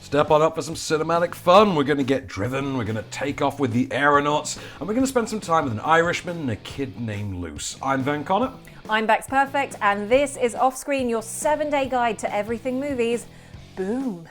Step on up for some cinematic fun. We're going to get driven, we're going to take off with the Aeronauts, and we're going to spend some time with an Irishman and a kid named Luce. I'm Van Connor. I'm Becks Perfect, and this is Offscreen, your 7-day guide to everything movies. Boom.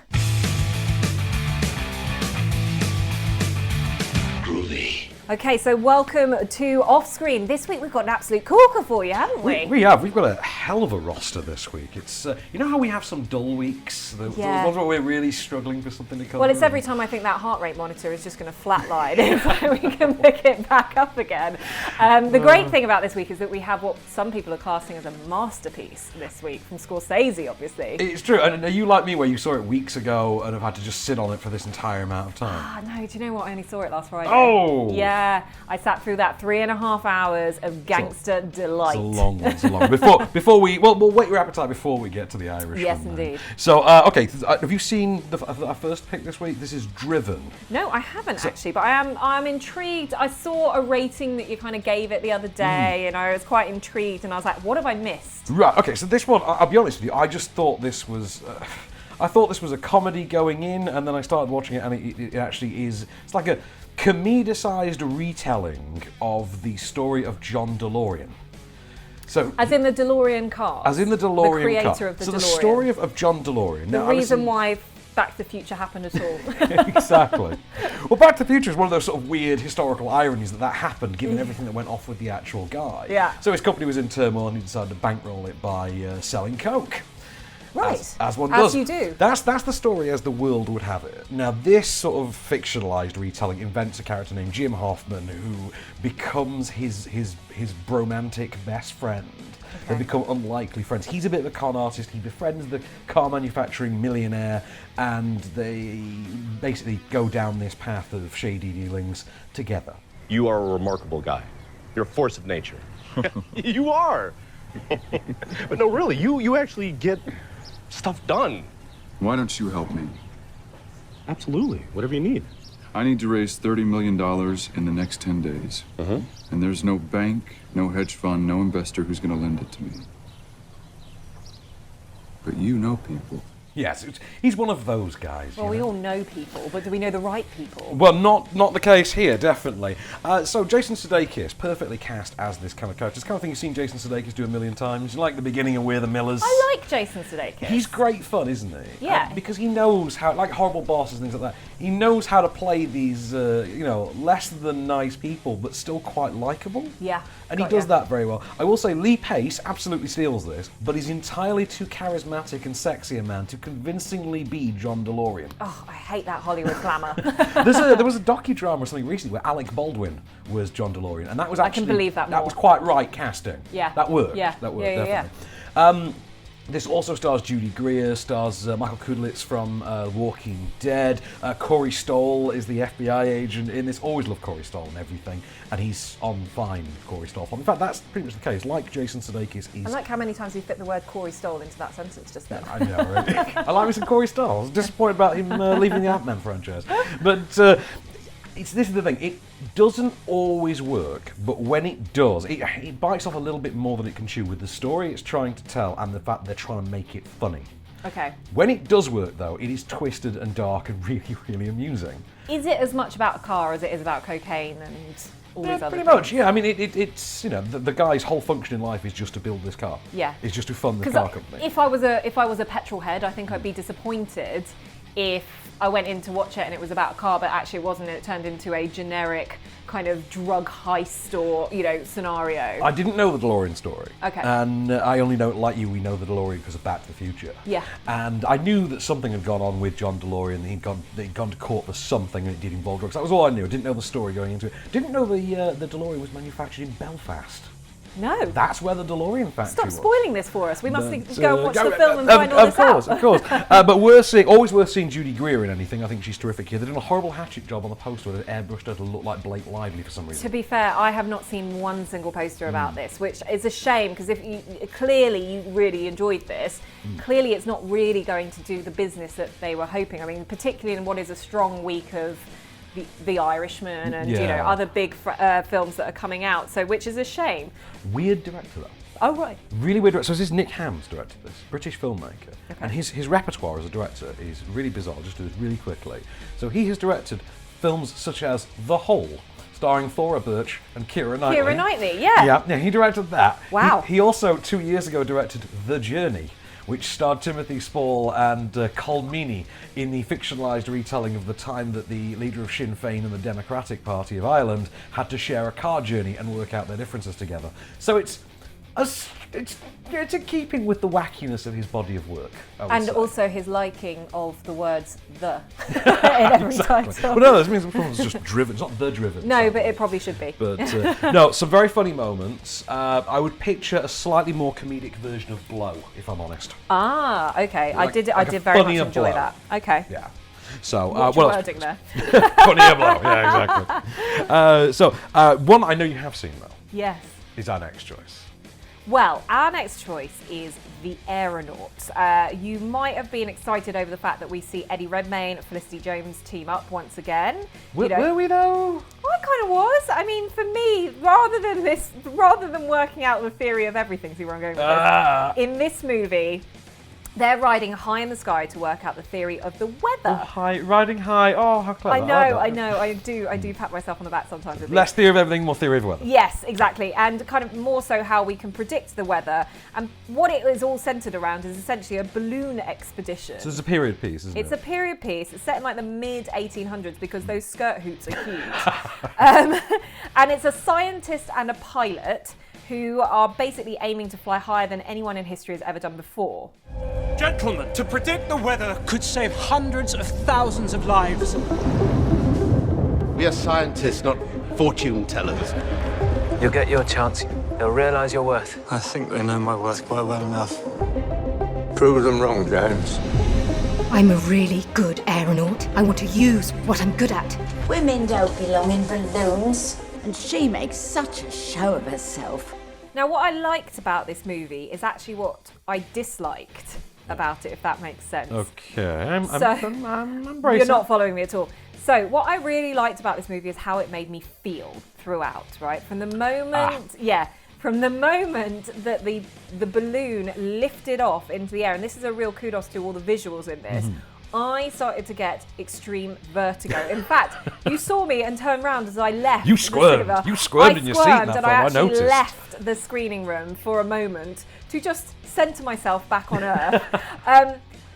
Groovy. Okay, so welcome to Offscreen. This week we've got an absolute corker for you, haven't we? We have. We've got a hell of a roster this week. It's you know how we have some dull weeks? The ones where we're really struggling for something to come. Well, it's every time I think that heart rate monitor is just going to flatline if we can pick it back up again. The great thing about this week is that we have what some people are casting as a masterpiece this week from Scorsese, obviously. It's true. And are you like me where you saw it weeks ago and have had to just sit on it for this entire amount of time? Ah, no, do you know what? I only saw it last Friday. Oh! Yeah, I sat through that 3.5 hours of gangster delight. It's a long one. It's a long one. Before we, we'll whet your appetite before we get to the Irishman. Yes, indeed. So, okay, have you seen our first pick this week? This is Driven. No, I haven't actually, but I'm intrigued. I saw a rating that you kind of gave it the other day, and I was quite intrigued, and I was like, what have I missed? Right. Okay. So this one, I'll be honest with you, I just thought this was. I thought this was a comedy going in, and then I started watching it, and it actually is. It's like a comedicized retelling of the story of John DeLorean. So, as in the DeLorean car. As in the DeLorean the creator car. of the so DeLorean. The story of John DeLorean. The reason why Back to the Future happened at all. Exactly. Well, Back to the Future is one of those sort of weird historical ironies that happened, given everything that went off with the actual guy. Yeah. So his company was in turmoil, and he decided to bankroll it by selling coke. Right. As one does. As you do. That's the story as the world would have it. Now, this sort of fictionalized retelling invents a character named Jim Hoffman who becomes his bromantic best friend. Okay. They become unlikely friends. He's a bit of a con artist. He befriends the car manufacturing millionaire, and they basically go down this path of shady dealings together. You are a remarkable guy. You're a force of nature. You are. But no, really, you actually get stuff done. Why don't you help me? Absolutely. Whatever you need. I need to raise $30 million in the next 10 days. And there's no bank, no hedge fund, no investor who's going to lend it to me. But you know people. Yes, he's one of those guys. Well, we all know people, but do we know the right people? Well, not the case here, definitely. So Jason Sudeikis, perfectly cast as this kind of character. It's the kind of thing you've seen Jason Sudeikis do a million times. You like the beginning of We're the Millers. I like Jason Sudeikis. He's great fun, isn't he? Yeah. Because he knows how, like Horrible Bosses and things like that, he knows how to play these, less than nice people, but still quite likeable. Yeah. And he does that very well. I will say Lee Pace absolutely steals this, but he's entirely too charismatic and sexy a man to convincingly be John DeLorean. Oh, I hate that Hollywood glamour. There was a docudrama or something recently where Alec Baldwin was John DeLorean, and that was actually... I can believe that more. was quite right casting. Yeah. That worked. Yeah. That worked, Yeah. definitely. This also stars Judy Greer, stars Michael Kudlitz from Walking Dead. Corey Stoll is the FBI agent in this. Always love Corey Stoll and everything, and he's on fine, Corey Stoll. In fact, that's pretty much the case. Like Jason Sudeikis, I like how many times you fit the word Corey Stoll into that sentence just then. I know, right? I like me some Corey Stoll. I was disappointed about him leaving the Ant-Man franchise. But this is the thing. It doesn't always work, but when it does, it bites off a little bit more than it can chew with the story it's trying to tell and the fact they're trying to make it funny. Okay. When it does work, though, it is twisted and dark and really, really amusing. Is it as much about a car as it is about cocaine and all these other pretty things? much, yeah. I mean, it's the guy's whole function in life is just to build this car. Yeah. It's just to fund the car company. If I was a petrol head, I think I'd be disappointed if I went in to watch it and it was about a car, but actually it wasn't, and it turned into a generic kind of drug heist or, scenario. I didn't know the DeLorean story. Okay. And I only know, like you, we know the DeLorean because of Back to the Future. Yeah. And I knew that something had gone on with John DeLorean. He'd gone to court for something and it did involve drugs. That was all I knew. I didn't know the story going into it. Didn't know the DeLorean was manufactured in Belfast. No. That's where the DeLorean factory Stop was. spoiling this for us. We must go and watch the film and find all Of this course, out. of course. But always worth seeing Judy Greer in anything. I think she's terrific here. They did a horrible hatchet job on the poster where they airbrushed her to look like Blake Lively for some reason. To be fair, I have not seen one single poster about this, which is a shame because if clearly you really enjoyed this, clearly it's not really going to do the business that they were hoping. I mean, particularly in what is a strong week of the Irishman and other big films that are coming out. So, which is a shame. Weird director though. Oh, right. Really weird director. So this is Nick Ham's directed this, British filmmaker. And his repertoire as a director is really bizarre. I'll just do this really quickly. So he has directed films such as The Hole, starring Thora Birch and Keira Knightley. Keira Knightley, yeah. Yeah, he directed that. Wow. He also, 2 years ago, directed The Journey, which starred Timothy Spall and Col Meany in the fictionalised retelling of the time that the leader of Sinn Féin and the Democratic Party of Ireland had to share a car journey and work out their differences together. So it's in keeping with the wackiness of his body of work, I would And say. also his liking of the words "the" in every title. Well, no, that means the film's just driven. It's not The Driven. No, so. but it probably should be. But no, some very funny moments. I would picture a slightly more comedic version of Blow, if I'm honest. Ah, okay. Like- I like a did very much funnier enjoy Blow. that. Okay. Yeah. So What's what your else? wording there? Funnier Blow. Yeah, exactly. One I know you have seen though Yes. is our next choice. Well, our next choice is The Aeronauts. You might have been excited over the fact that we see Eddie Redmayne and Felicity Jones team up once again. You know, Were we though? I kind of was. I mean, for me, rather than working out the theory of everything, see where I'm going with this, in this movie, they're riding high in the sky to work out the theory of the weather. Riding high. Oh, how clever. I know. I do pat myself on the back sometimes. At Less least. theory of everything, more theory of weather. Yes, exactly. And kind of more so how we can predict the weather. And what it is all centered around is essentially a balloon expedition. So it's a period piece, isn't It's it? a period piece. It's set in like the mid 1800s because those skirt hoops are huge. And it's a scientist and a pilot who are basically aiming to fly higher than anyone in history has ever done before. Gentlemen, to predict the weather could save hundreds of thousands of lives. We are scientists, not fortune tellers. You'll get your chance. They'll realise your worth. I think they know my worth quite well enough. Prove them wrong, Jones. I'm a really good aeronaut. I want to use what I'm good at. Women don't belong in balloons. And she makes such a show of herself. Now, what I liked about this movie is actually what I disliked about it, if that makes sense. Okay, I'm You're not following me at all. So, what I really liked about this movie is how it made me feel throughout, right? From the moment, from the moment that the balloon lifted off into the air, and this is a real kudos to all the visuals in this, I started to get extreme vertigo. In fact, you saw me and turned around as I left. You the squirmed. cinema. You squirmed in your seat in that and film, I I actually noticed. left the screening room for a moment to just centre myself back on Earth.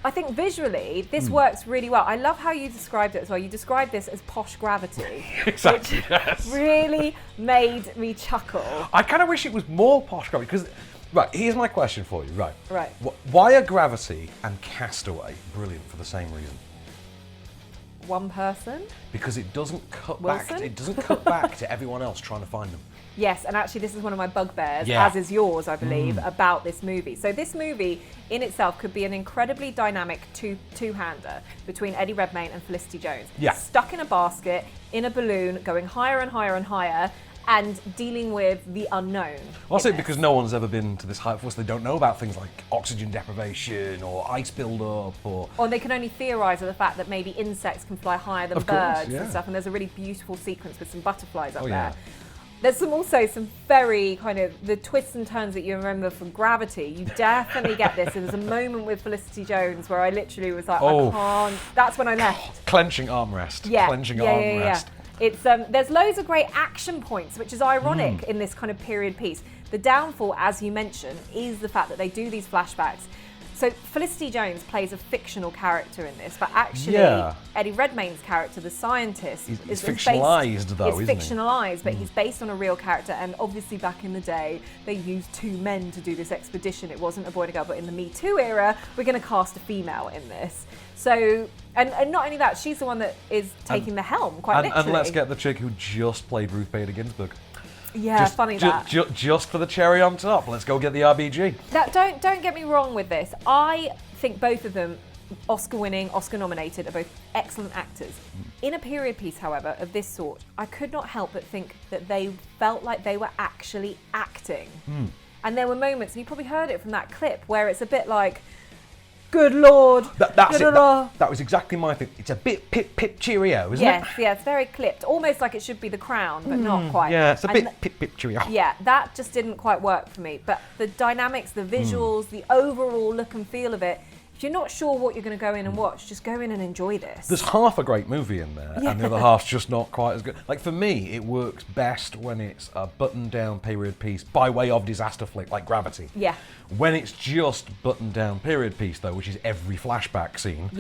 I think visually, this works really well. I love how you described it as well. You described this as posh gravity. Exactly, which yes. really made me chuckle. I kind of wish it was more posh gravity because, right, here's my question for you. Right. Right. Why are Gravity and Castaway brilliant for the same reason? One person? Because it doesn't cut back. Wilson? It doesn't cut back to everyone else trying to find them. Yes, and actually this is one of my bugbears, Yeah. as is yours, I believe, about this movie. So this movie in itself could be an incredibly dynamic two-hander between Eddie Redmayne and Felicity Jones. Yeah. Stuck in a basket, in a balloon, going higher and higher and higher, and dealing with the unknown. Well, I'll say in this. because no one's ever been to this height. Of course, they don't know about things like oxygen deprivation or ice build-up or... Or they can only theorise of the fact that maybe insects can fly higher than Of course, birds yeah. and stuff. And there's a really beautiful sequence with some butterflies up Oh, there. yeah. There's also some very kind of the twists and turns that you remember from Gravity. You definitely get this. There was a moment with Felicity Jones where I literally was like, Oh. I can't. That's when I left. Clenching armrest. Yeah. Clenching yeah. armrest. It's there's loads of great action points, which is ironic in this kind of period piece. The downfall, as you mentioned, is the fact that they do these flashbacks. So Felicity Jones plays a fictional character in this, but actually Yeah. Eddie Redmayne's character, the scientist, He's fictionalised though, isn't he? fictionalised, but he's based on a real character. And obviously back in the day, they used two men to do this expedition. It wasn't a boy and a girl, but in the Me Too era, we're going to cast a female in this. So, and not only that, she's the one that is taking the helm, quite literally. And let's get the chick who just played Ruth Bader Ginsburg. Yeah, Just, funny ju- that. just for the cherry on top. Let's go get the RBG. Now, don't get me wrong with this. I think both of them, Oscar-winning, Oscar-nominated, are both excellent actors. In a period piece, however, of this sort, I could not help but think that they felt like they were actually acting. And there were moments, and you probably heard it from that clip, where it's a bit like, Good Lord. That's it. That was exactly my thing. It's a bit pip cheerio, isn't it? Yes, it's very clipped. Almost like it should be The Crown, but not quite. Yeah, it's a bit pip cheerio. Yeah, that just didn't quite work for me. But the dynamics, the visuals, the overall look and feel of it, if you're not sure what you're going to go in and watch, just go in and enjoy this. There's half a great movie in there, and the other half's just not quite as good. Like, for me, it works best when it's a buttoned-down period piece by way of disaster flick, like Gravity. Yeah. When it's just buttoned-down period piece, though, which is every flashback scene,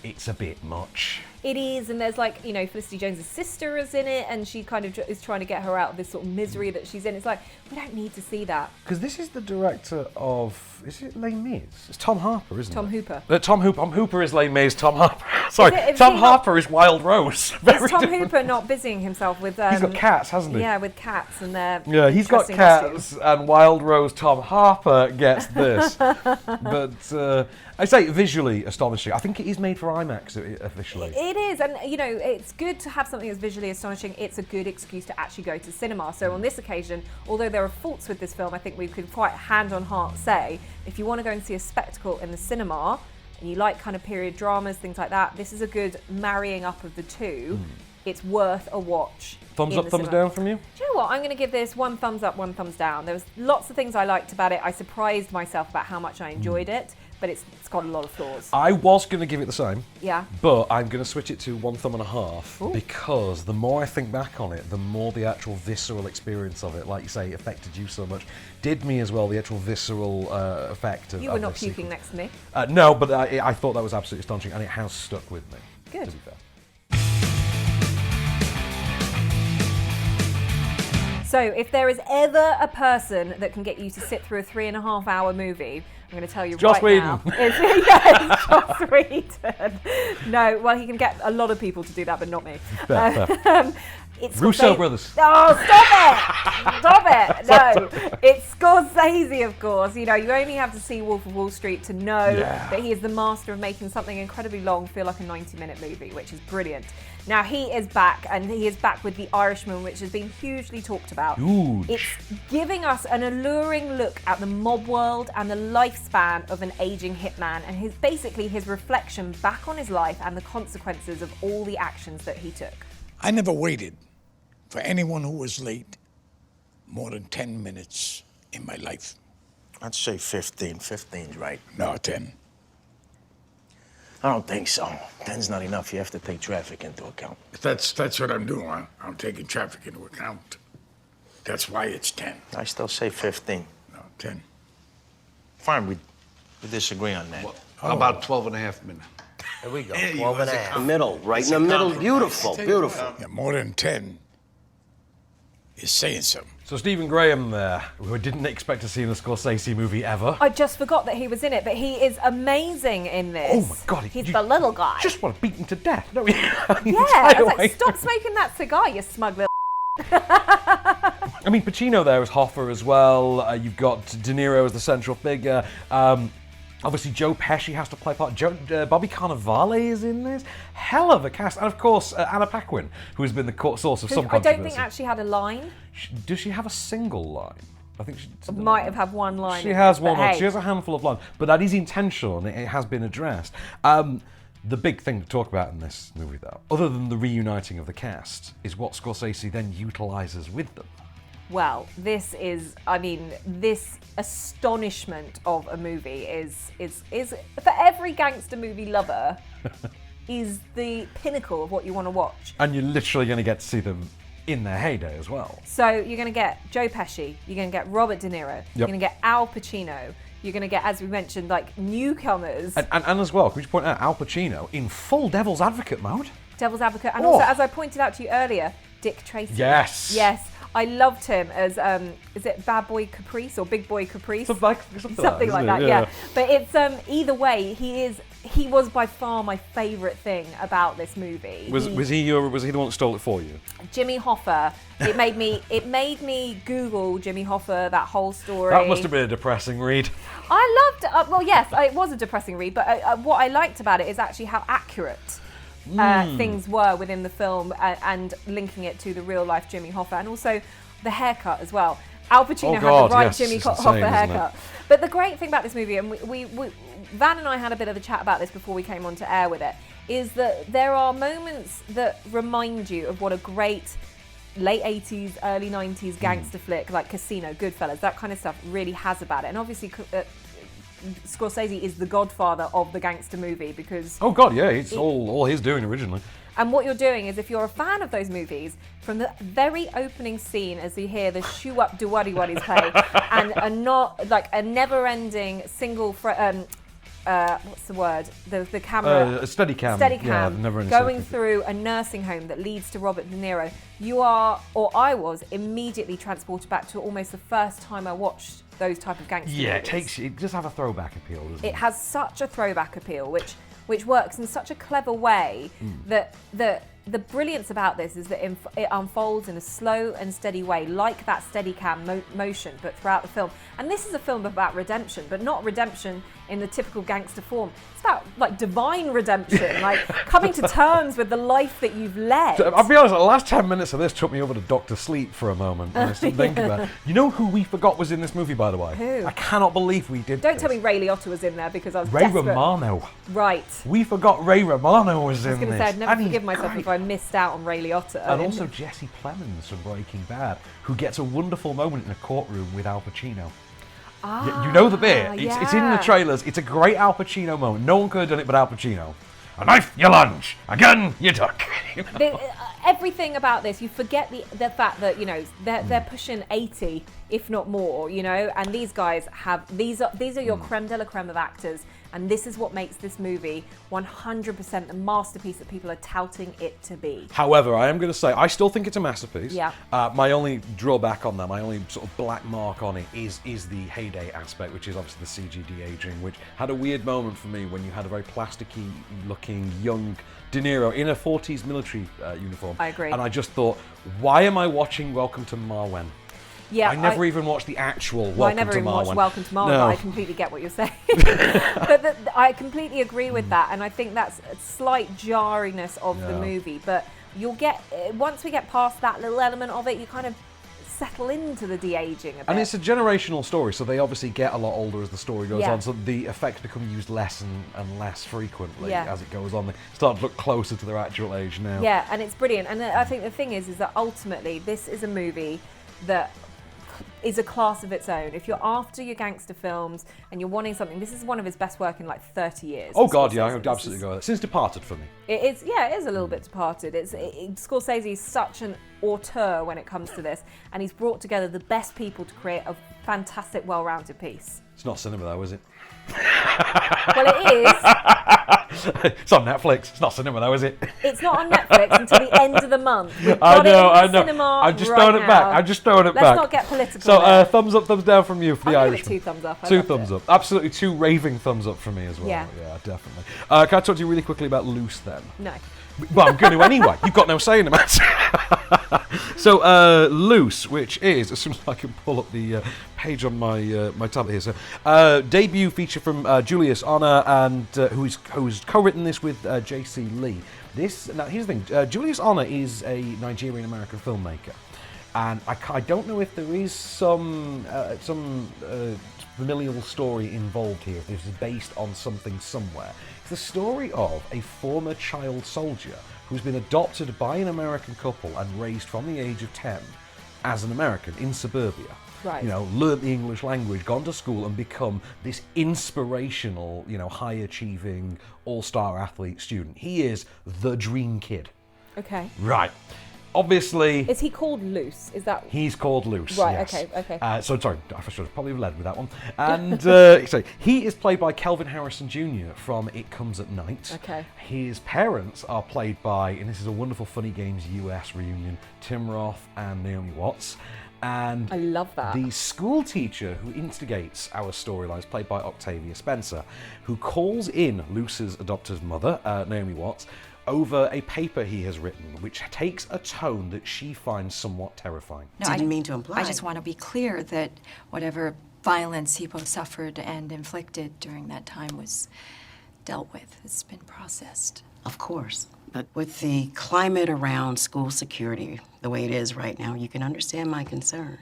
it's a bit much. It is, and there's like, Felicity Jones' sister is in it, and she kind of is trying to get her out of this sort of misery that she's in. It's like, we don't need to see that. Because this is the director of, is it Les Mis? It's Tom Harper, isn't Tom it? Hooper. Tom Hooper is Les Mis, Tom Harper. Sorry, Tom Harper is Wild Rose. Is Tom Hooper not busying himself with... he's got cats, hasn't he? Yeah, with cats and their Yeah, he's got cats, costumes. And Wild Rose Tom Harper gets this. But I say visually astonishing. I think it is made for IMAX officially. It is, and it's good to have something that's visually astonishing. It's a good excuse to actually go to cinema. So on this occasion, although there are faults with this film, I think we could quite hand on heart say, if you want to go and see a spectacle in the cinema, and you like kind of period dramas, things like that, this is a good marrying up of the two. It's worth a watch. Thumbs up, thumbs down from you? Do you know what? I'm going to give this 1 thumbs up, 1 thumbs down. There was lots of things I liked about it. I surprised myself about how much I enjoyed it, but it's got a lot of flaws. I was going to give it the same. Yeah. But I'm going to switch it to 1 thumb and a half. Ooh. Because the more I think back on it, the more the actual visceral experience of it, like you say, affected you so much, did me as well, the actual visceral effect of You were not this puking next to me. No, but I thought that was absolutely astonishing, and it has stuck with me. Good. To be fair. So if there is ever a person that can get you to sit through a 3.5 hour movie, I'm going to tell you Joss right Whedon. now. It's Joss Whedon. No, well, he can get a lot of people to do that, but not me. Fair. It's Russo brothers. Oh, stop it! No, it's Scorsese, of course. You only have to see Wolf of Wall Street to know that he is the master of making something incredibly long feel like a 90-minute movie, which is brilliant. Now, he is back, and he is back with The Irishman, which has been hugely talked about. Huge. It's giving us an alluring look at the mob world and the lifespan of an aging hitman, and his reflection back on his life and the consequences of all the actions that he took. I never waited for anyone who was late more than 10 minutes in my life. I'd say 15. 15's right. No, 10. I don't think so. 10's not enough. You have to take traffic into account. That's what I'm doing. I'm taking traffic into account. That's why it's 10. I still say 15. No, 10. Fine, we disagree on that. How about 12 and a half minutes? There we go. 12 and a half. Middle, right in the middle. Beautiful, beautiful. Yeah, more than 10 is saying something. So Stephen Graham there, who I didn't expect to see in a Scorsese movie ever. I just forgot that he was in it, but he is amazing in this. Oh my God. He's the little guy. Just want to beat him to death. No, yeah, I was like, stop smoking that cigar, you smug little... I mean, Pacino there as Hoffa as well. You've got De Niro as the central figure. Obviously, Joe Pesci has to play part. Bobby Cannavale is in this. Hell of a cast. And of course, Anna Paquin, who has been the source of some controversy. I don't think actually had a line. Does she have a single line? I think she might have had one line. She has one line. Hey. She has a handful of lines. But that is intentional, and it has been addressed. The big thing to talk about in this movie, though, other than the reuniting of the cast, is what Scorsese then utilises with them. Well, this astonishment of a movie is for every gangster movie lover, is the pinnacle of what you want to watch. And you're literally going to get to see them in their heyday as well. So you're going to get Joe Pesci, you're going to get Robert De Niro, you're going to get Al Pacino, you're going to get, as we mentioned, like newcomers. And as well, can we just point out Al Pacino in full devil's advocate mode? Devil's advocate. And also, as I pointed out to you earlier, Dick Tracy. Yes. Yes. I loved him as, is it Bad Boy Caprice or Big Boy Caprice? Something like that, yeah. But it's, either way, he was by far my favourite thing about this movie. Was he the one that stole it for you? Jimmy Hoffa. It made me Google Jimmy Hoffa, that whole story. That must have been a depressing read. I loved, well, yes, it was a depressing read, but what I liked about it is actually how accurate things were within the film and linking it to the real life Jimmy Hoffa, and also the haircut as well. Al Pacino Oh, God, had the right yes, Jimmy it's Hoffa insane, isn't it? haircut. But the great thing about this movie, and we Van and I had a bit of a chat about this before we came on to air with it, is that there are moments that remind you of what a great late 80s, early 90s gangster flick like Casino, Goodfellas, that kind of stuff really has about it. And obviously Scorsese is the godfather of the gangster movie because... Oh God, yeah, it's all he's doing originally. And what you're doing is, if you're a fan of those movies, from the very opening scene as you hear the shoe up duwadi-waddies play, and a never-ending single... what's the word? The camera... Steadicam. Steadicam, Yeah, going through a nursing home that leads to Robert De Niro. You are, or I was, immediately transported back to almost the first time I watched those type of gangster movies. It does have a throwback appeal, doesn't it? It has such a throwback appeal, which works in such a clever way that the brilliance about this is that it unfolds in a slow and steady way, like that Steadicam motion, but throughout the film. And this is a film about redemption, but not redemption in the typical gangster form. It's about like divine redemption, like coming to terms with the life that you've led. I'll be honest, the last 10 minutes of this took me over to Dr. Sleep for a moment. And I still think about it. You know who we forgot was in this movie, by the way? Who? I cannot believe we did Don't this. tell me Ray Liotta was in there because I was Ray desperate. Romano. Right. We forgot Ray Romano was in this. I was going to say, I'd never And he's forgive myself great. if I missed out on Ray Liotta. And also Jesse Plemons from Breaking Bad, who gets a wonderful moment in a courtroom with Al Pacino. You know the bit. It's in the trailers. It's a great Al Pacino moment. No one could have done it but Al Pacino. A knife, you lunge. A gun, you duck. Everything about this, you forget the fact that, you know, they're pushing 80, if not more, you know, and these guys have, these are your creme de la creme of actors, and this is what makes this movie 100% the masterpiece that people are touting it to be. However, I am going to say, I still think it's a masterpiece. Yeah. My only drawback on that, my only sort of black mark on it is the heyday aspect, which is obviously the CG de-aging, which had a weird moment for me when you had a very plasticky looking young De Niro in a 40s military uniform. I agree. And I just thought, why am I watching Welcome to Marwen? Yeah, I never even watched the actual Welcome to Marwen. I never even watched Welcome to Marwen, No. but I completely get what you're saying. But I completely agree with that, and I think that's a slight jarriness of the movie. But you'll get, once we get past that little element of it, you kind of settle into the de-aging a bit. And it's a generational story, so they obviously get a lot older as the story goes Yeah. on, so the effects become used less and less frequently Yeah. as it goes on. They start to look closer to their actual age now. Yeah, and it's brilliant. And I think the thing is that ultimately this is a movie that is a class of its own. If you're after your gangster films and you're wanting something, this is one of his best work in like 30 years. Oh God, yeah, I would absolutely go with it. Since Departed for me. It is a little bit Departed. Scorsese is such an auteur when it comes to this, and he's brought together the best people to create a fantastic, well-rounded piece. It's not cinema though, is it? Well, it is. It's on Netflix. It's not cinema though, is it? It's not on Netflix until the end of the month. We've I got know, it I in know. the cinema I'm just right throwing it now. back. I'm just throwing it back. Let's not get political. So, there. thumbs up, thumbs down from you for The I'll Irishman. give it 2 thumbs up. I 2 loved thumbs it. up. Absolutely 2 raving thumbs up from me as well. Yeah. Yeah, definitely. Can I talk to you really quickly about Luce then? No. Well, I'm going to anyway. You've got no say in the matter. So, Luce, which is, as soon as I can pull up the page on my my tablet here, so debut feature from Julius Honor, and who's co-written this with J.C. Lee. Now, here's the thing. Julius Honor is a Nigerian-American filmmaker, and I don't know if there is some familial story involved here, if this is based on something somewhere. It's the story of a former child soldier who's been adopted by an American couple and raised from the age of 10 as an American in suburbia. Right. You know, learnt the English language, gone to school and become this inspirational, you know, high-achieving, all-star athlete student. He is the dream kid. Okay. Right. Obviously... Is he called Luce? Is that... He's called Luce, Right, yes. okay. So, sorry, I should have probably led with that one. And so he is played by Kelvin Harrison Jr. from It Comes at Night. Okay. His parents are played by, and this is a wonderful Funny Games US reunion, Tim Roth and Naomi Watts. And I love that. The school teacher who instigates our storyline is played by Octavia Spencer, who calls in Luce's adopted mother, Naomi Watts, over a paper he has written, which takes a tone that she finds somewhat terrifying. No, I didn't mean to imply. I just want to be clear that whatever violence he both suffered and inflicted during that time was dealt with. It's been processed. Of course. But with the climate around school security the way it is right now, you can understand my concern.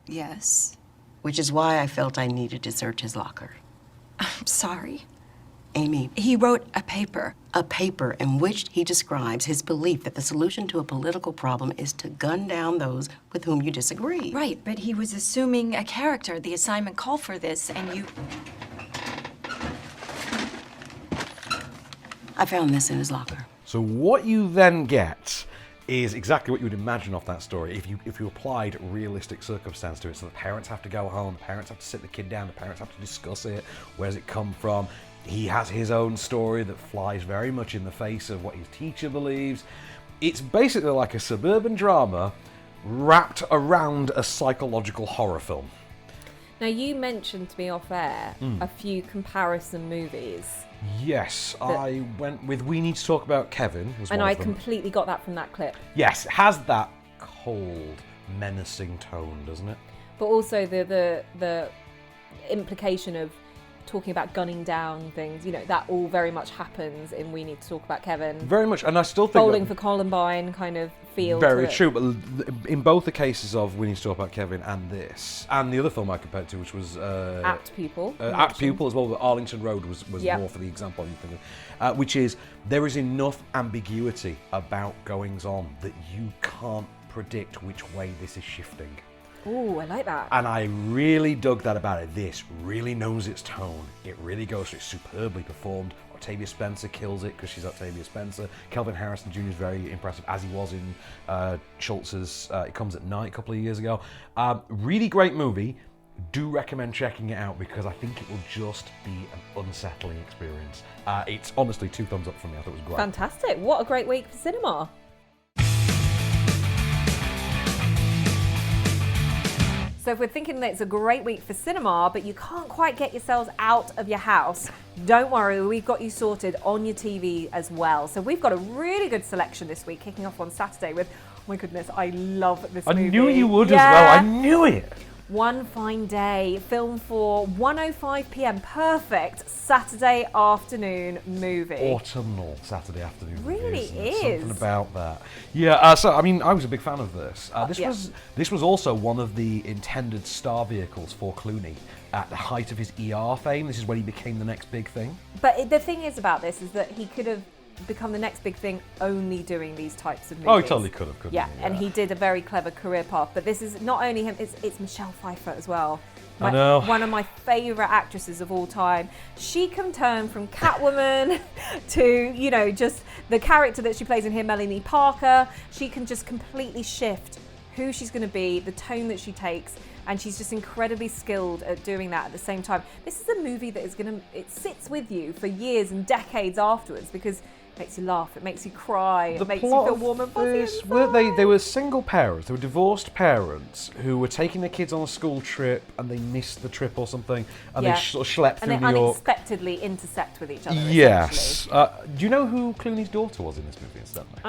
Yes. Which is why I felt I needed to search his locker. I'm sorry. Amy, He wrote a paper. a paper in which he describes his belief that the solution to a political problem is to gun down those with whom you disagree. Right, but he was assuming a character. The assignment called for this, and you... I found this in his locker. So what you then get is exactly what you would imagine off that story if you applied realistic circumstance to it. So the parents have to go home, the parents have to sit the kid down, the parents have to discuss it. Where's it come from? He has his own story that flies very much in the face of what his teacher believes. It's basically like a suburban drama wrapped around a psychological horror film. Now, you mentioned to me off air a few comparison movies. Yes, I went with We Need to Talk About Kevin. Was And one I of them. completely got that from that clip. Yes, it has that cold, menacing tone, doesn't it? But also the implication of talking about gunning down things, you know, that all very much happens in We Need to Talk About Kevin. Very much, and I still think Bowling for Columbine kind of feel very to it. true, but in both the cases of We Need to Talk About Kevin and this, and the other film I compared to, which was Apt Pupil. Apt Pupil as well, but Arlington Road was Yeah. more for the example I'm thinking of, which is there is enough ambiguity about goings on that you can't predict which way this is shifting. Ooh, I like that. And I really dug that about it. This really knows its tone. It really goes for it. Superbly performed. Octavia Spencer kills it because she's Octavia Spencer. Kelvin Harrison Jr. is very impressive, as he was in Schultz's It Comes at Night a couple of years ago. Really great movie. Do recommend checking it out because I think it will just be an unsettling experience. It's honestly 2 thumbs up from me. I thought it was great. Fantastic. What a great week for cinema. So if we're thinking that it's a great week for cinema, but you can't quite get yourselves out of your house, don't worry, we've got you sorted on your TV as well. So we've got a really good selection this week, kicking off on Saturday with, oh my goodness, I love this movie. I knew you would as well. I knew it. One Fine Day, film for 1:05 p.m. Perfect Saturday afternoon movie. Autumnal Saturday afternoon. Really isn't it? is. Something about that. Yeah. So I mean, I was a big fan of this. Yeah. This was also one of the intended star vehicles for Clooney at the height of his ER fame. This is when he became the next big thing. But the thing is about this is that he could have become the next big thing only doing these types of movies. Oh, he totally could have, couldn't he? Yeah, and he did a very clever career path. But this is not only him, it's Michelle Pfeiffer as well. I know. One of my favourite actresses of all time. She can turn from Catwoman to, you know, just the character that she plays in here, Melanie Parker. She can just completely shift who she's going to be, the tone that she takes, and she's just incredibly skilled at doing that at the same time. This is a movie that is it sits with you for years and decades afterwards because it makes you laugh, it makes you cry, it makes you feel warm and fuzzy inside. They were single parents, they were divorced parents who were taking their kids on a school trip and they missed the trip or something and they sort of schlepped through and New they York. unexpectedly intersect with each other. Yes. Do you know who Clooney's daughter was in this movie incidentally?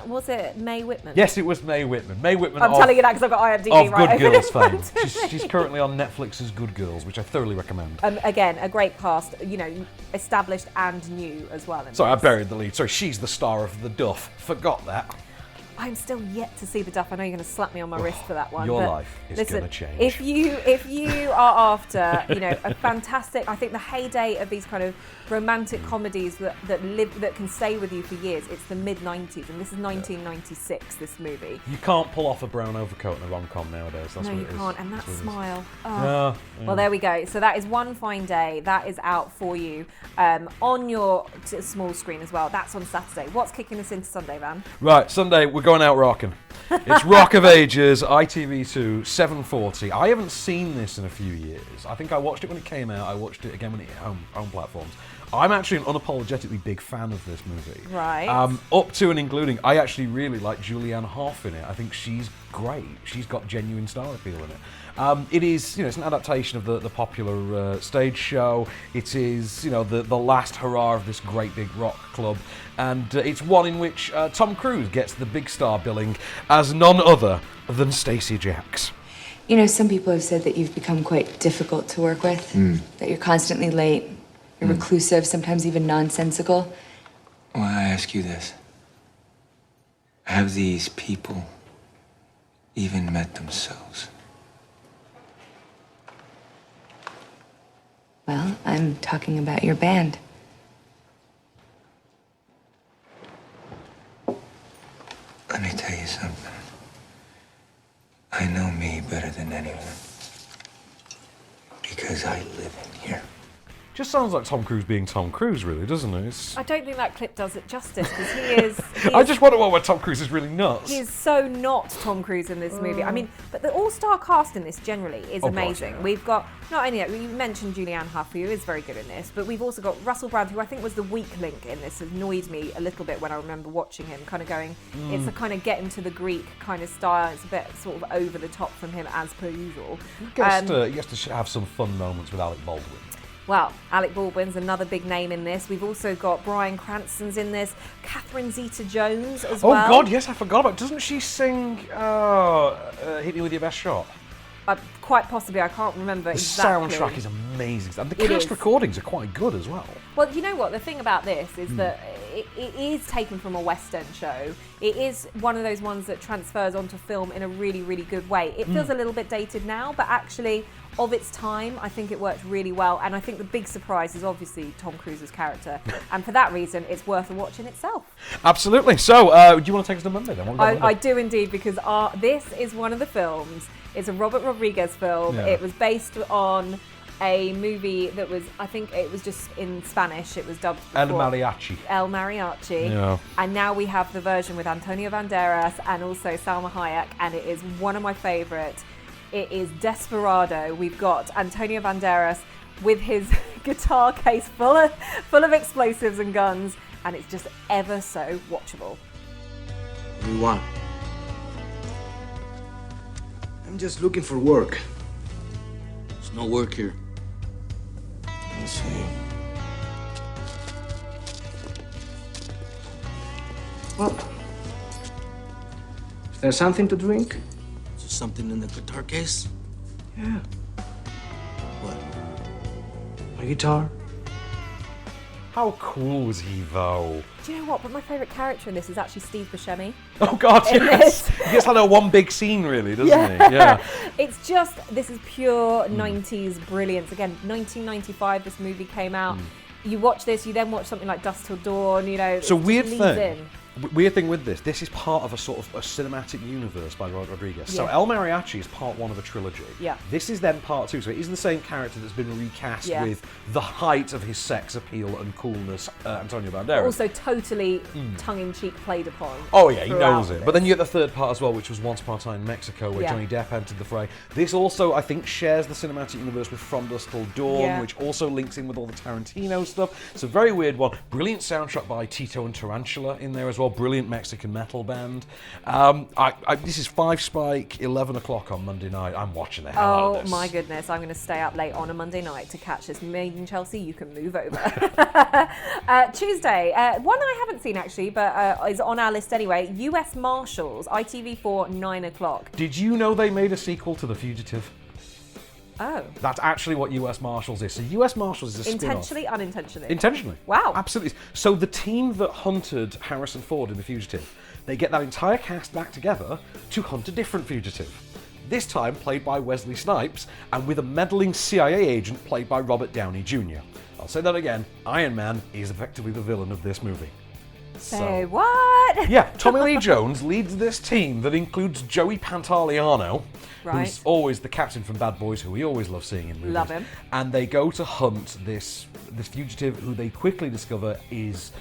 Was it Mae Whitman? Yes, it was Mae Whitman. Mae Whitman I'm telling you that because I've got IMDb of right Good over Girls in front fame. of She's currently on Netflix's Good Girls, which I thoroughly recommend. Again, a great cast, you know, established and new as well. Sorry, I buried the lead. Sorry, she's the star of The Duff. Forgot that. I'm still yet to see The Duff. I know you're going to slap me on my wrist for that one. Your but life is listen, going to change. If you are after, you know, a fantastic, I think the heyday of these kind of romantic comedies that can stay with you for years, it's the mid-90s, and this is 1996, this movie. You can't pull off a brown overcoat in a rom-com nowadays. That's no, what you it is. can't, and that That's what it is. smile. Oh. Yeah. Well, there we go. So that is One Fine Day. That is out for you on your small screen as well. That's on Saturday. What's kicking us into Sunday, Van? Right, Sunday, we're going out rocking. It's Rock of Ages, ITV2, 7:40. I haven't seen this in a few years. I think I watched it when it came out. I watched it again when it hit home platforms. I'm actually an unapologetically big fan of this movie. Right. Up to and including, I actually really like Julianne Hough in it. I think she's great. She's got genuine star appeal in it. It is, you know, it's an adaptation of the popular stage show. It is, you know, the last hurrah of this great big rock club, and it's one in which Tom Cruise gets the big star billing as none other than Stacey Jacks. You know, some people have said that you've become quite difficult to work with, that you're constantly late, you're reclusive, sometimes even nonsensical. Well, I ask you this. Have these people even met themselves? Well, I'm talking about your band. Let me tell you something. I know me better than anyone. Because I live in here. Just sounds like Tom Cruise being Tom Cruise, really, doesn't it? I don't think that clip does it justice because he is. I just wonder why Tom Cruise is really nuts. He is so not Tom Cruise in this movie. I mean, but the all-star cast in this generally is amazing. God, yeah. We've got not only that, you mentioned Julianne Hough, who is very good in this, but we've also got Russell Brand, who I think was the weak link in this. Annoyed me a little bit when I remember watching him, kind of going, it's a kind of get into the Greek kind of style. It's a bit sort of over the top from him as per usual. He gets to have some fun moments with Alec Baldwin. Well, Alec Baldwin's another big name in this. We've also got Bryan Cranston's in this, Catherine Zeta-Jones as well. Oh God, yes, I forgot about. Doesn't she sing "Hit Me with Your Best Shot"? Quite possibly, I can't remember exactly. The soundtrack is amazing, and the cast recordings are quite good as well. Well, you know what? The thing about this is that it is taken from a West End show. It is one of those ones that transfers onto film in a really, really good way. It feels a little bit dated now, but actually, of its time, I think it worked really well. And I think the big surprise is obviously Tom Cruise's character. And for that reason, it's worth a watch in itself. Absolutely. So, do you want to take us to Monday then? I do indeed, because this is one of the films. It's a Robert Rodriguez film. Yeah. It was based on a movie that was, I think it was just in Spanish. It was dubbed before. El Mariachi. El Mariachi. Yeah. And now we have the version with Antonio Banderas and also Salma Hayek, and it is one of my favourite. It is Desperado. We've got Antonio Banderas with his guitar case full of explosives and guns, and it's just ever so watchable. What do you want? I'm just looking for work. There's no work here. Let's see. Well, is there something to drink? Is there something in the guitar case? Yeah. What? My guitar? How cool was he, though? Do you know what? But my favourite character in this is actually Steve Buscemi. Oh God, yes. He gets like a one big scene, really, doesn't he? Yeah. It's just, this is pure 90s brilliance. Again, 1995, this movie came out. You watch this, you then watch something like Dusk Till Dawn, you know. So weird thing with this is part of a sort of a cinematic universe by Robert Rodriguez. So Yeah. El Mariachi is part one of a trilogy. Yeah. This is then part two, so it is the same character that's been recast Yeah. with the height of his sex appeal and coolness, Antonio Banderas. Also totally tongue-in-cheek played upon. Oh yeah, he throughout knows it. But then you get the third part as well, which was Once Upon a Time in Mexico, where Yeah. Johnny Depp entered the fray. This also, I think, shares the cinematic universe with From Dusk Till Dawn, Yeah. which also links in with all the Tarantino stuff. It's a very weird one. Brilliant soundtrack by Tito and Tarantula in there as well. Brilliant Mexican metal band. This is 5 Spike, 11 o'clock on Monday night. I'm watching the hell out of Oh this. my goodness, I'm going to stay up late on a Monday night to catch this. Made in Chelsea, you can move over. Tuesday, one I haven't seen actually, but is on our list anyway. US Marshals, ITV4, 9 o'clock. Did you know they made a sequel to The Fugitive? Oh. That's actually what US Marshals is. So US Marshals is a spin-off. Intentionally, unintentionally? Intentionally. Wow. Absolutely. So the team that hunted Harrison Ford in The Fugitive, they get that entire cast back together to hunt a different fugitive. This time played by Wesley Snipes and with a meddling CIA agent played by Robert Downey Jr. I'll say that again. Iron Man is effectively the villain of this movie. Say what? Yeah, Tommy Lee Jones leads this team that includes Joey Pantoliano, Right. who's always the captain from Bad Boys, who we always love seeing in movies. Love him. And they go to hunt this fugitive, who they quickly discover is,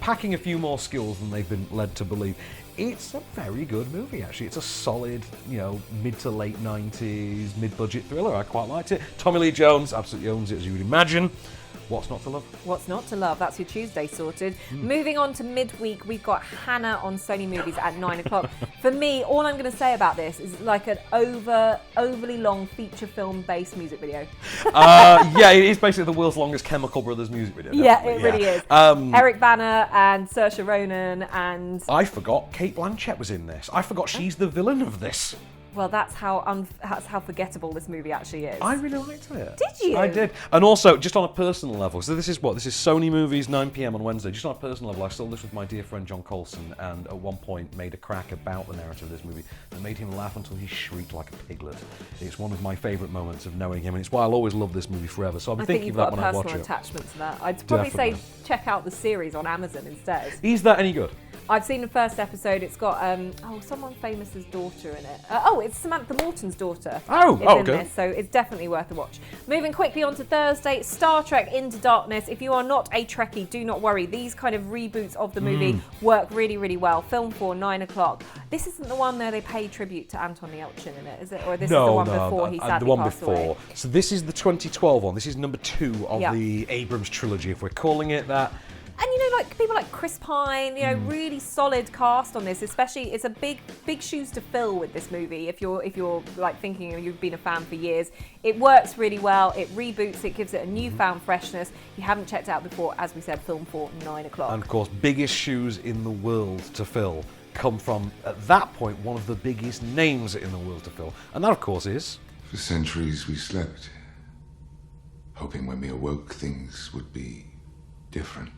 packing a few more skills than they've been led to believe. It's a very good movie, actually. It's a solid, mid to late 90s, mid-budget thriller. I quite liked it. Tommy Lee Jones absolutely owns it, as you would imagine. What's not to love? What's not to love? That's your Tuesday sorted. Moving on to midweek, we've got Hannah on Sony Movies at 9 o'clock. For me, all I'm going to say about this is like an overly long feature film-based music video. Yeah, it is basically the world's longest Chemical Brothers music video. Yeah, it really is. Eric Bana and Saoirse Ronan and... I forgot Kate Blanchett was in this. I forgot she's the villain of this. Well, that's how forgettable this movie actually is. I really liked it. Did you? I did. And also, just on a personal level, so this is Sony Movies, 9 p.m. on Wednesday. Just on a personal level, I saw this with my dear friend John Colson, and at one point made a crack about the narrative of this movie that made him laugh until he shrieked like a piglet. It's one of my favourite moments of knowing him, and it's why I'll always love this movie forever. So I'll be thinking of that when I watch it. I think you've got a personal attachment to that. I'd probably say Definitely. check out the series on Amazon instead. Is that any good? I've seen the first episode. It's got someone famous's daughter in it. It's Samantha Morton's daughter. In this, so it's definitely worth a watch. Moving quickly on to Thursday, Star Trek Into Darkness. If you are not a Trekkie, do not worry. These kind of reboots of the movie work really, really well. Film for 9 o'clock. This isn't the one where they pay tribute to Anton Yelchin in it, is it? Or this is the one before he sadly passed away? So this is the 2012 one. This is number 2 of the Abrams trilogy, if we're calling it that. And like people like Chris Pine, really solid cast on this. Especially, it's a big shoes to fill with this movie. If you're like thinking you've been a fan for years, it works really well. It reboots. It gives it a newfound freshness. You haven't checked it out before, as we said, film for 9 o'clock. And of course, biggest shoes in the world to fill come from, at that point, one of the biggest names in the world to fill, and that, of course, is. For centuries we slept, hoping when we awoke things would be different.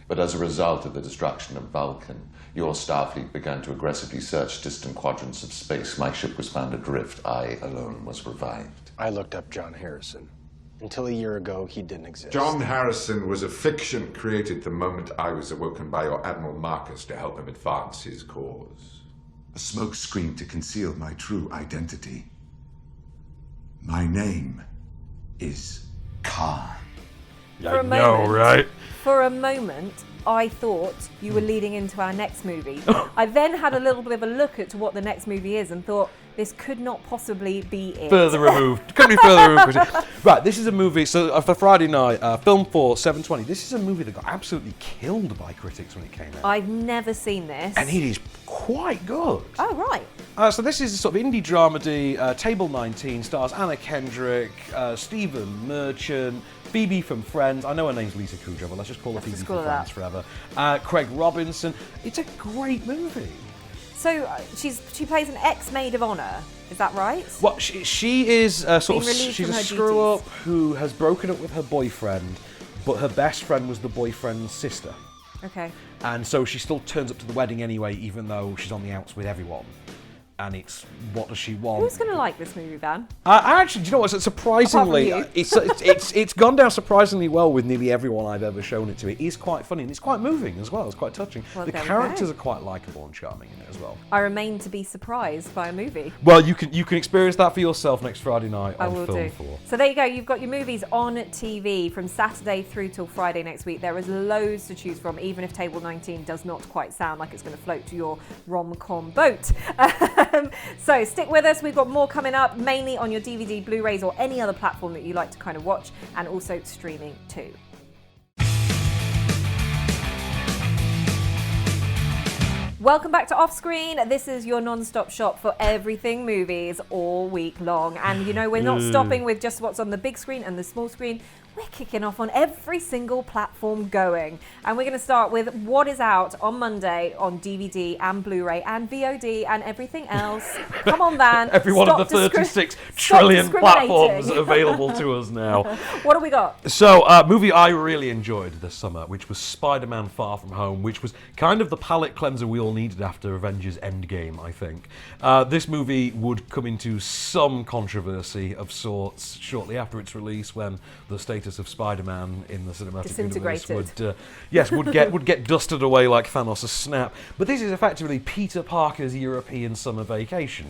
But as a result of the destruction of Vulcan, your Starfleet began to aggressively search distant quadrants of space. My ship was found adrift. I alone was revived. I looked up John Harrison. Until a year ago, he didn't exist. John Harrison was a fiction created the moment I was awoken by your Admiral Marcus to help him advance his cause. A smokescreen to conceal my true identity. My name is Khan. For a moment, right? For a moment, I thought you were leading into our next movie. I then had a little bit of a look at what the next movie is and thought, this could not possibly be it. Further removed. Couldn't be further removed. Right, this is a movie, so for Friday night, film for 7:20, this is a movie that got absolutely killed by critics when it came out. I've never seen this. And it is quite good. Oh, right. So this is a sort of indie dramedy. Table 19 stars Anna Kendrick, Stephen Merchant, Phoebe from Friends. I know her name's Lisa Kudrow, but let's just call her Phoebe from Friends forever. Craig Robinson. It's a great movie. So she plays an ex-maid of honour, is that right? Well, she is she's a screw-up who has broken up with her boyfriend, but her best friend was the boyfriend's sister. Okay. And so she still turns up to the wedding anyway, even though she's on the outs with everyone. And it's, what does she want? Who's going to like this movie, Van? Actually, do you know what? Surprisingly, it's gone down surprisingly well with nearly everyone I've ever shown it to. It is quite funny and it's quite moving as well. It's quite touching. Well, the characters are quite likeable and charming in it as well. I remain to be surprised by a movie. Well, you can experience that for yourself next Friday night on Film 4. So there you go. You've got your movies on TV from Saturday through till Friday next week. There is loads to choose from, even if Table 19 does not quite sound like it's going to float to your rom-com boat. So stick with us. We've got more coming up, mainly on your DVD, Blu-rays, or any other platform that you like to kind of watch, and also streaming too. Welcome back to Off Screen. This is your non-stop shop for everything movies all week long. And we're not stopping with just what's on the big screen and the small screen. We're kicking off on every single platform going. And we're going to start with what is out on Monday on DVD and Blu-ray and VOD and everything else. Come on, Van. Every one of the 36 trillion platforms available to us now. What have we got? So, a movie I really enjoyed this summer, which was Spider-Man Far From Home, which was kind of the palate cleanser we all needed after Avengers Endgame, I think. This movie would come into some controversy of sorts shortly after its release, when the status of Spider-Man in the cinematic universe would get dusted away like Thanos' snap. But this is effectively Peter Parker's European summer vacation.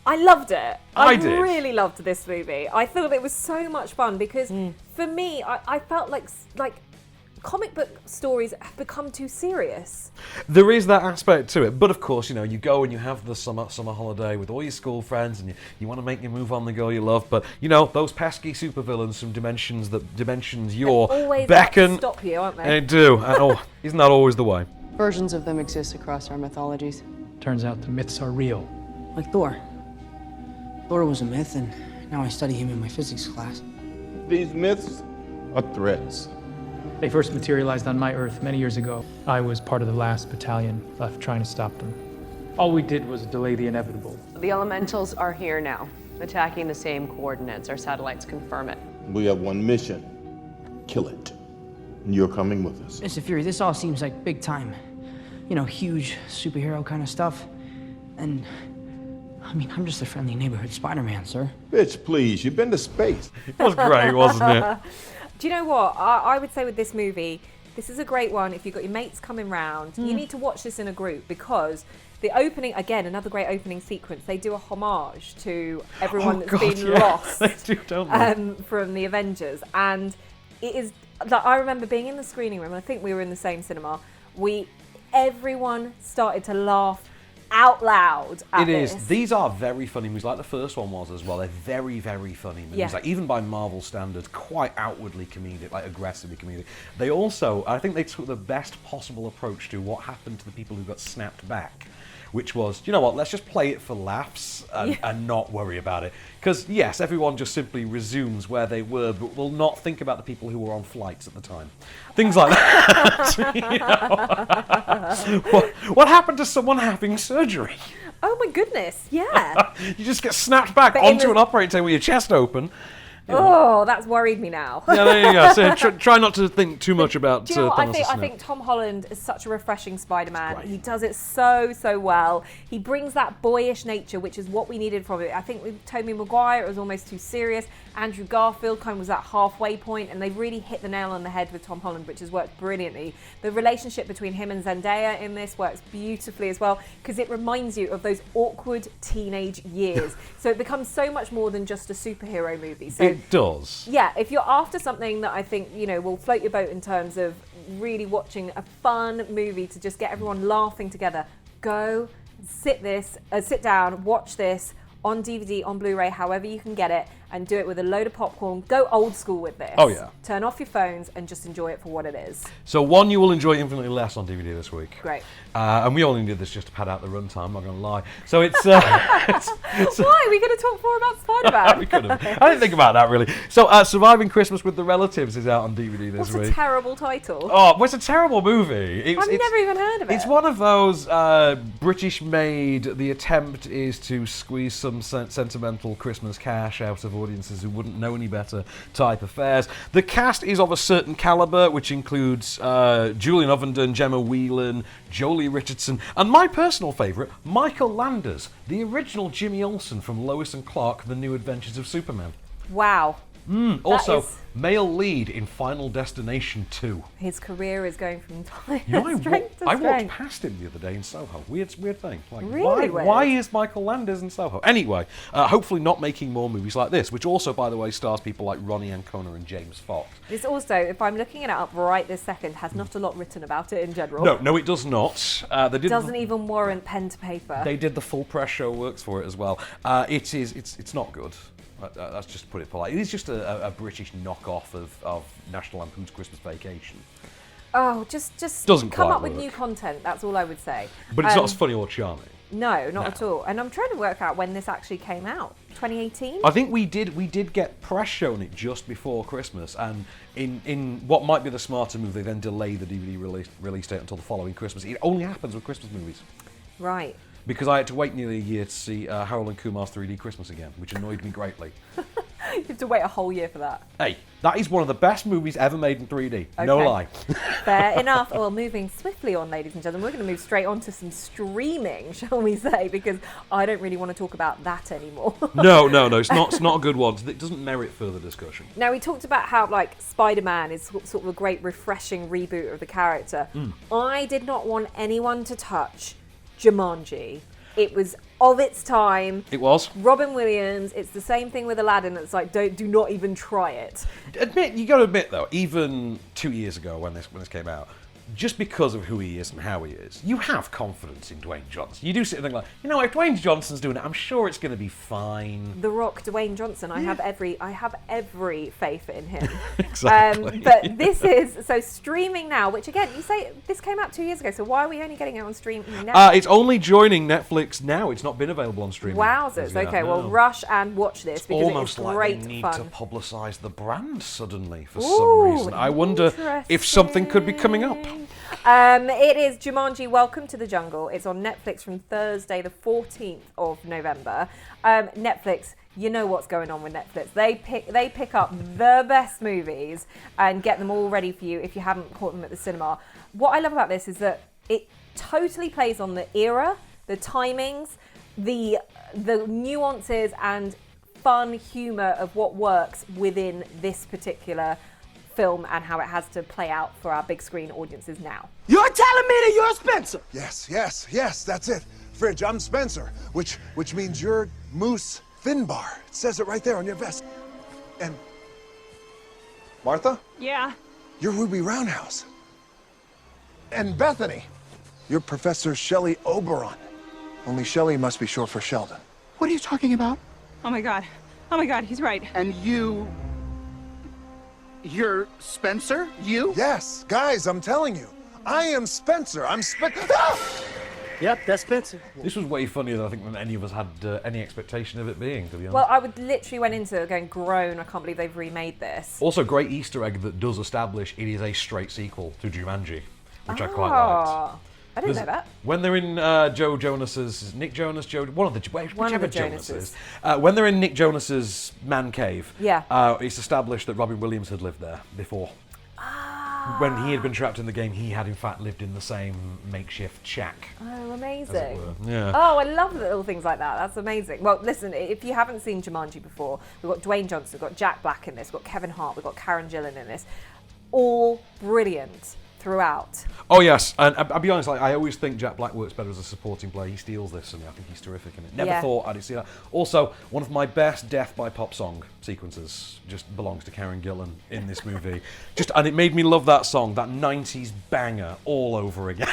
I loved it. I did. Really loved this movie. I thought it was so much fun because for me, I felt like comic book stories have become too serious. There is that aspect to it, but of course, you go and you have the summer holiday with all your school friends, and you want to make your move on the girl you love, but those pesky supervillains from dimensions your beckon, stop you, aren't they? And they do, and isn't that always the way? Versions of them exist across our mythologies. Turns out the myths are real. Like Thor. Thor was a myth, and now I study him in my physics class. These myths are threats. They first materialized on my Earth many years ago. I was part of the last battalion left trying to stop them. All we did was delay the inevitable. The elementals are here now, attacking the same coordinates. Our satellites confirm it. We have one mission. Kill it. You're coming with us. Mr. Fury, this all seems like big time. You know, huge superhero kind of stuff. And, I mean, I'm just a friendly neighborhood Spider-Man, sir. Bitch, please, you've been to space. It was great, wasn't it? Do you know what? I would say with this movie, this is a great one. If you've got your mates coming round, you need to watch this in a group because the opening, again, another great opening sequence, they do a homage to everyone that's been lost they do, don't they? From the Avengers. And it is, like, I remember being in the screening room, and I think we were in the same cinema, everyone started to laugh out loud at this. These are very funny movies, like the first one was as well. They're very, very funny movies. Yeah. Like, even by Marvel standards, quite outwardly comedic, like aggressively comedic. They also, I think they took the best possible approach to what happened to the people who got snapped back, which was, you know what, let's just play it for laughs and not worry about it. Because, yes, everyone just simply resumes where they were, but will not think about the people who were on flights at the time. Things like that. You know? What happened to someone having surgery? Oh my goodness, yeah. You just get snapped back onto an operating table with your chest open. Oh, that's worried me now. Yeah, there you go. So try not to think too much about Do you know what? Thanos' I think Tom Holland is such a refreshing Spider-Man. He does it so well. He brings that boyish nature, which is what we needed from it. I think with Tobey Maguire, it was almost too serious. Andrew Garfield kind of was that halfway point, and they really hit the nail on the head with Tom Holland, which has worked brilliantly. The relationship between him and Zendaya in this works beautifully as well, because it reminds you of those awkward teenage years. So it becomes so much more than just a superhero movie. So it does. Yeah, if you're after something that I think, you know, will float your boat in terms of really watching a fun movie to just get everyone laughing together, go sit down, watch this on DVD, on Blu-ray, however you can get it, and do it with a load of popcorn. Go old school with this. Oh, yeah. Turn off your phones and just enjoy it for what it is. So one you will enjoy infinitely less on DVD this week. Great. And we only did this just to pad out the runtime, I'm not going to lie. So it's... Why? Are we going to talk more about Spider-Man? We could have. I didn't think about that, really. So Surviving Christmas with the Relatives is out on DVD this week. What's a terrible title? Oh, well, it's a terrible movie. I've never even heard of it. It's one of those British-made, the attempt is to squeeze some sentimental Christmas cash out of audiences who wouldn't know any better type affairs. The cast is of a certain caliber, which includes Julian Ovenden, Gemma Whelan, Jolie Richardson, and my personal favourite, Michael Landers, the original Jimmy Olsen from Lois and Clark, The New Adventures of Superman. Wow. Also, male lead in Final Destination 2. His career is going from strength to I walked strength. past him the other day in Soho. Weird thing. Like, Really weird. why is Michael Landers in Soho? Anyway, hopefully not making more movies like this, which also, by the way, stars people like Ronnie Ancona and James Fox. This also, if I'm looking it up right this second, has not a lot written about it in general. No, it does not. Doesn't even warrant pen to paper. They did the full press show works for it as well. It's not good. Let's just put it polite. It is just a British knockoff of National Lampoon's Christmas Vacation. Oh, just Doesn't come quite up with work. new content. That's all I would say. But it's not as funny or charming. No, not at all. And I'm trying to work out when this actually came out. 2018? I think we did get press shown it just before Christmas, and in what might be the smarter move, they then delay the DVD release date until the following Christmas. It only happens with Christmas movies. Right. Because I had to wait nearly a year to see Harold and Kumar's 3D Christmas again, which annoyed me greatly. You have to wait a whole year for that. Hey, that is one of the best movies ever made in 3D. No Okay. lie. Fair enough. Well, moving swiftly on, ladies and gentlemen, we're going to move straight on to some streaming, shall we say, because I don't really want to talk about that anymore. No, it's not a good one. It doesn't merit further discussion. Now, we talked about how, like, Spider-Man is sort of a great refreshing reboot of the character. I did not want anyone to touch Jumanji. It was of its time. It was. Robin Williams. It's the same thing with Aladdin. It's like, do not even try it. You got to admit though, even 2 years ago when this came out, just because of who he is and how he is, you have confidence in Dwayne Johnson. You do sit and think like, you know, if Dwayne Johnson's doing it, I'm sure it's going to be fine. The Rock, Dwayne Johnson. I have every faith in him. Exactly. But this is so streaming now. Which again, you say this came out 2 years ago. So why are we only getting it on stream now? It's only joining Netflix now. It's not been available on streaming. Wowzers. Okay, well, rush and watch this because almost it's like great they need fun. to publicise the brand suddenly for some reason. I wonder if something could be coming up. It is Jumanji: Welcome to the Jungle. It's on Netflix from Thursday, the 14th of November. Netflix, you know what's going on with Netflix. They pick up the best movies and get them all ready for you if you haven't caught them at the cinema. What I love about this is that it totally plays on the era, the timings, the nuances and fun humour of what works within this particular film and how it has to play out for our big screen audiences now. You're telling me that you're Spencer? Yes, that's it. Fridge, I'm Spencer, which means you're Moose Finbar. It says it right there on your vest. And Martha? Yeah. You're Ruby Roundhouse. And Bethany, you're Professor Shelley Oberon. Only Shelley must be short for Sheldon. What are you talking about? Oh my god, he's right. And you're Spencer? You? Yes, guys, I'm telling you. I am Spencer. I'm Spencer. Yep, that's Spencer. This was way funnier than I think than any of us had any expectation of it being, to be honest. Well, I would literally went into it going, groan, I can't believe they've remade this. Also, great Easter egg that does establish it is a straight sequel to Jumanji, which I quite liked. I didn't know that. When they're in Joe Jonas's, Nick Jonas, whichever Jonas Jonases. is. When they're in Nick Jonas's man cave, it's established that Robin Williams had lived there before. When he had been trapped in the game, he had in fact lived in the same makeshift shack. Oh, amazing. Yeah. Oh, I love little things like that. That's amazing. Well, listen, if you haven't seen Jumanji before, we've got Dwayne Johnson, we've got Jack Black in this, we've got Kevin Hart, we've got Karen Gillan in this. All brilliant throughout. Oh yes, and I'll be honest, I always think Jack Black works better as a supporting player. He steals this, and I think he's terrific in it. Never thought I'd see that. Also, one of my best death by pop song sequences just belongs to Karen Gillan in this movie. And it made me love that song, that 90s banger, all over again.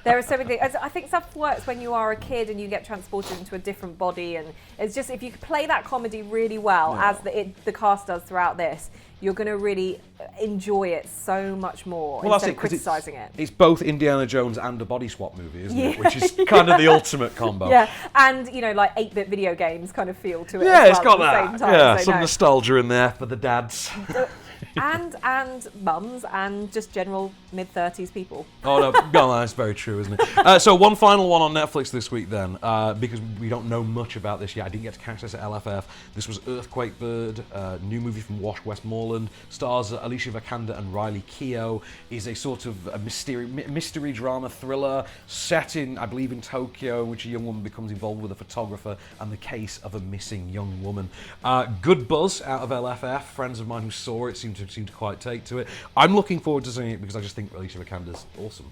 There are so many things. I think stuff works when you are a kid and you get transported into a different body, and it's just, if you play that comedy really well, as the cast does throughout this, you're going to really enjoy it so much more instead of criticising it. It's both Indiana Jones and a body swap movie, isn't it? Which is kind of the ultimate combo. Yeah, and 8-bit video games kind of feel to it. Yeah, as it's well got at that. the same time, Yeah, so some no. nostalgia in there for the dads. and mums and just general mid-30s people. Oh no, that's very true, isn't it? So one final one on Netflix this week then, because we don't know much about this yet. I didn't get to catch this at LFF. This was Earthquake Bird, new movie from Wash Westmoreland, stars Alicia Vikander and Riley Keough, is a sort of a mystery drama thriller set in, I believe, in Tokyo, in which a young woman becomes involved with a photographer and the case of a missing young woman. Good buzz out of LFF. Friends of mine who saw it seem to quite take to it. I'm looking forward to seeing it because I just think Alicia Vikander's awesome.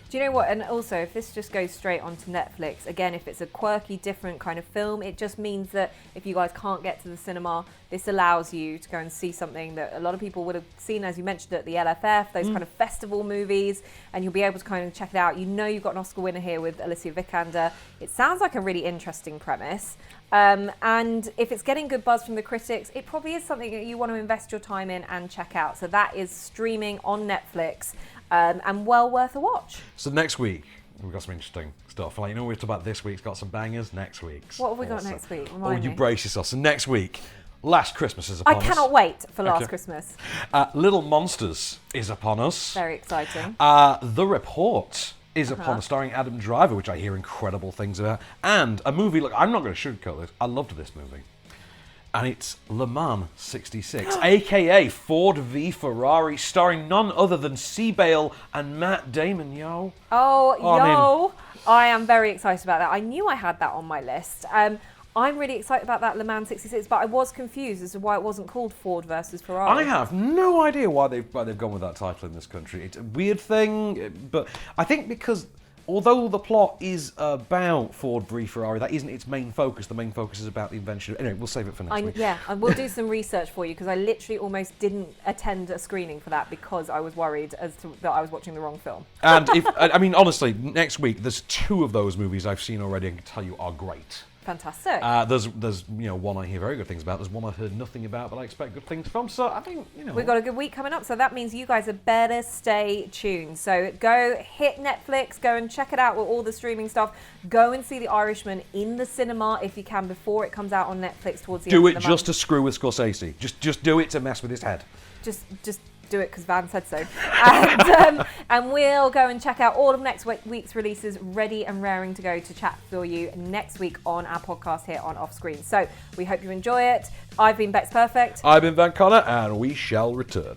Do you know what? And also, if this just goes straight onto Netflix, again, if it's a quirky, different kind of film, it just means that if you guys can't get to the cinema, this allows you to go and see something that a lot of people would have seen, as you mentioned, at the LFF, those kind of festival movies, and you'll be able to kind of check it out. You know you've got an Oscar winner here with Alicia Vikander. It sounds like a really interesting premise. And if it's getting good buzz from the critics, it probably is something that you want to invest your time in and check out. So that is streaming on Netflix. And well worth a watch. So next week, we've got some interesting stuff. Like, we talked about this week's got some bangers, next week's. What have we got next week? Remind you me. brace yourself. So next week, Last Christmas is upon us. I cannot wait for Last Christmas. Little Monsters is upon us. Very exciting. The Report is upon us, starring Adam Driver, which I hear incredible things about. And a movie, look, I'm not going to sugarcoat this. I loved this movie. And it's Le Mans 66, a.k.a. Ford v Ferrari, starring none other than C. Bale and Matt Damon, yo. I am very excited about that. I knew I had that on my list. I'm really excited about that Le Mans 66, but I was confused as to why it wasn't called Ford versus Ferrari. I have no idea why they've gone with that title in this country. It's a weird thing, but I think because although the plot is about Ford v Ferrari, that isn't its main focus. The main focus is about the invention. Anyway, we'll save it for next week. Yeah, and we'll do some research for you because I literally almost didn't attend a screening for that because I was worried that I was watching the wrong film. And honestly, next week there's 2 of those movies I've seen already and can tell you are great. Fantastic. There's one I hear very good things about. There's one I've heard nothing about, but I expect good things from. So I think we've got a good week coming up. So that means you guys had better stay tuned. So go hit Netflix, go and check it out with all the streaming stuff. Go and see The Irishman in the cinema if you can before it comes out on Netflix towards the end of the month. Do it just to screw with Scorsese. Just do it to mess with his head. Just do it because Van said so. And we'll go and check out all of next week's releases ready and raring to go to chat for you next week on our podcast here on Off Screen. So we hope you enjoy it. I've been Becks Perfect. I've been Van Connor, and we shall return.